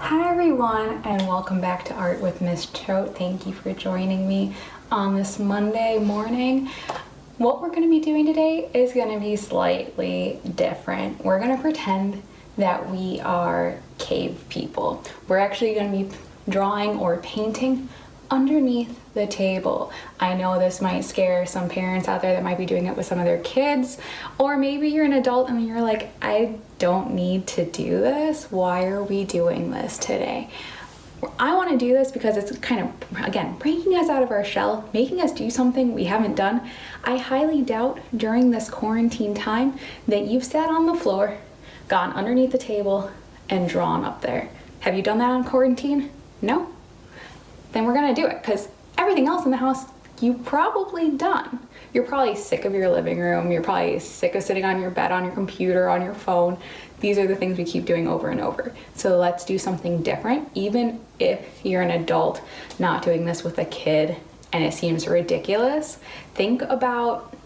Hi everyone, and welcome back to Art with Miss Choate. Thank you for joining me on this Monday morning. What we're going to be doing today is going to be slightly different. We're going to pretend that we are cave people. We're actually going to be drawing or painting underneath the table. I know this might scare some parents out there that might be doing it with some of their kids, or maybe you're an adult and you're like, I don't need to do this. Why are we doing this today? I want to do this because it's kind of, again, breaking us out of our shell, making us do something we haven't done. I highly doubt during this quarantine time that you've sat on the floor, gone underneath the table, and drawn up there. Have you done that on quarantine? No? Then we're gonna do it, because everything else in the house you've probably done. You're probably sick of your living room, you're probably sick of sitting on your bed, on your computer, on your phone. These are the things we keep doing over and over. So let's do something different, even if you're an adult not doing this with a kid and it seems ridiculous. Think about,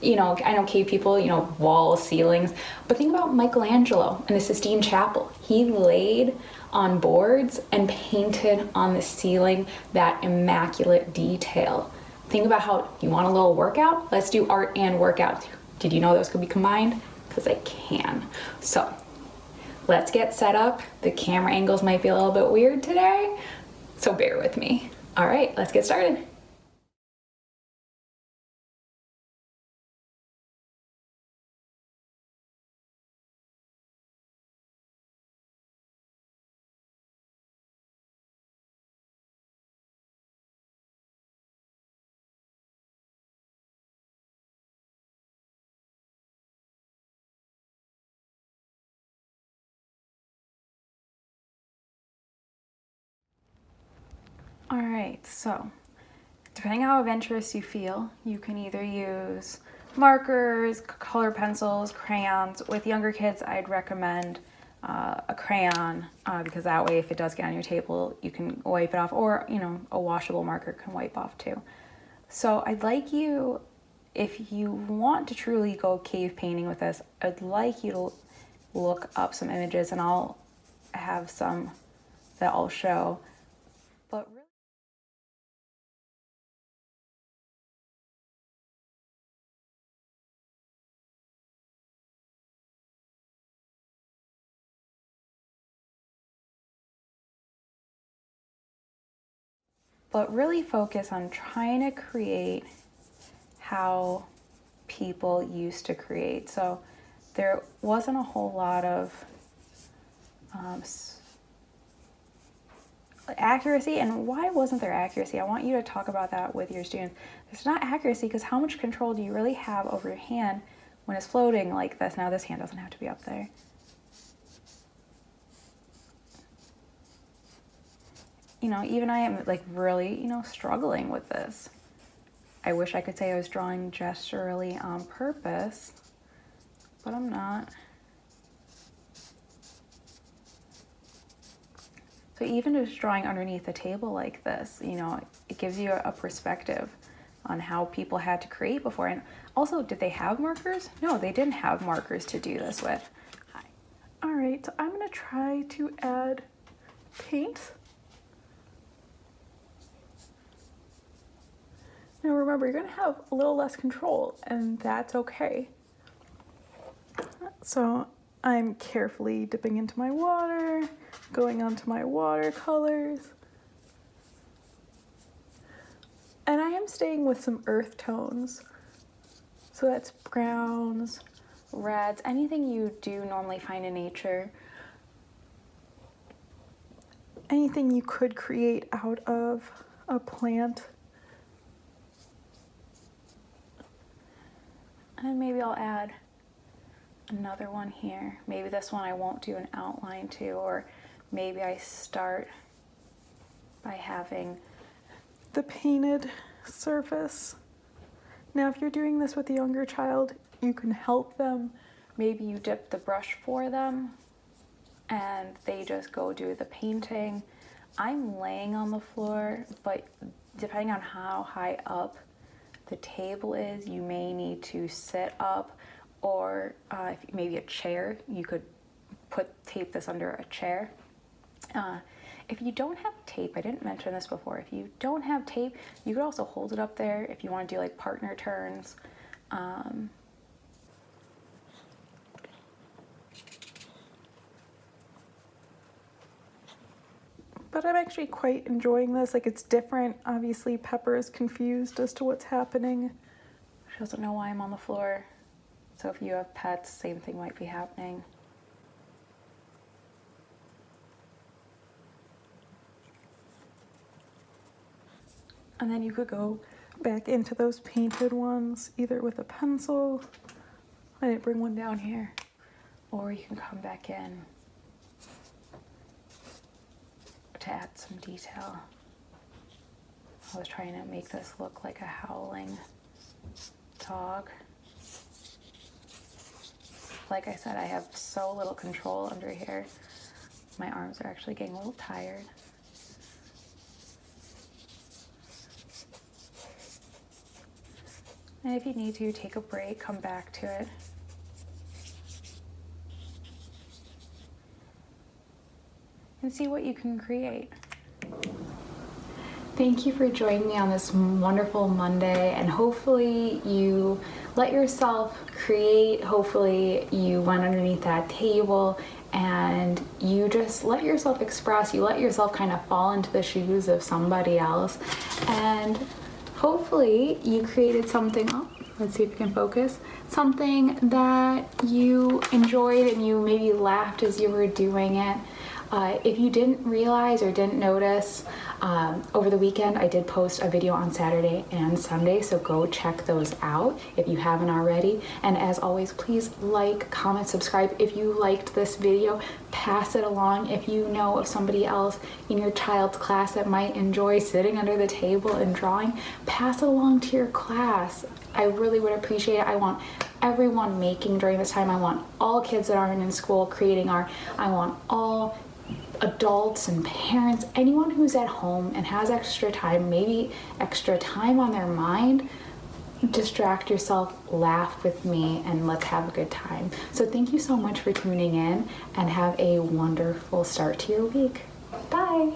I know cave people, walls, ceilings, but think about Michelangelo in the Sistine Chapel. He laid on boards and painted on the ceiling that immaculate detail. Think about how you want a little workout? Let's do art and workout. Did you know those could be combined? Because they can. So let's get set up. The camera angles might be a little bit weird today, so bear with me. All right, let's get started. All right, so depending on how adventurous you feel, you can either use markers, color pencils, crayons. With younger kids, I'd recommend a crayon because that way if it does get on your table, you can wipe it off, or a washable marker can wipe off too. So I'd like you, if you want to truly go cave painting with this, I'd like you to look up some images, and I'll have some that I'll show. But really focus on trying to create how people used to create. So there wasn't a whole lot of accuracy. And why wasn't there accuracy? I want you to talk about that with your students. There's not accuracy because how much control do you really have over your hand when it's floating like this? Now this hand doesn't have to be up there. Even I am really, struggling with this. I wish I could say I was drawing gesturally on purpose, but I'm not. So even just drawing underneath a table like this, it gives you a perspective on how people had to create before. And also, did they have markers? No, they didn't have markers to do this with. Hi. All right, so I'm gonna try to add paint. Now remember, you're gonna have a little less control, and that's okay. So I'm carefully dipping into my water, going onto my watercolors. And I am staying with some earth tones. So that's browns, reds, anything you do normally find in nature. Anything you could create out of a plant. And maybe I'll add another one here. Maybe this one I won't do an outline to, or maybe I start by having the painted surface. Now, if you're doing this with a younger child, you can help them. Maybe you dip the brush for them and they just go do the painting. I'm laying on the floor, but depending on how high up the table is, you may need to sit up, or maybe a chair. You could tape this under a chair If you don't have tape, I didn't mention this before, if you don't have tape, you could also hold it up there if you want to do like partner turns. But I'm actually quite enjoying this. Like, it's different. Obviously, Pepper is confused as to what's happening. She doesn't know why I'm on the floor. So if you have pets, same thing might be happening. And then you could go back into those painted ones, either with a pencil. I didn't bring one down here. Or you can come back in to add some detail. I was trying to make this look like a howling dog. Like I said, I have so little control under here. My arms are actually getting a little tired. And if you need to, take a break, come back to it. And see what you can create. Thank you for joining me on this wonderful Monday, and hopefully you let yourself create. Hopefully you went underneath that table and you just let yourself express. You let yourself kind of fall into the shoes of somebody else, and hopefully you created something. Oh, let's see if you can focus. Something that you enjoyed and you maybe laughed as you were doing it. If you didn't realize or didn't notice, over the weekend I did post a video on Saturday and Sunday, so go check those out if you haven't already. And as always, please like, comment, subscribe. If you liked this video, pass it along. If you know of somebody else in your child's class that might enjoy sitting under the table and drawing, pass it along to your class. I really would appreciate it. I want everyone making during this time. I want all kids that aren't in school creating art. I want all adults and parents, anyone who's at home and has extra time, maybe extra time on their mind, distract yourself, laugh with me, and let's have a good time. So thank you so much for tuning in, and have a wonderful start to your week. Bye.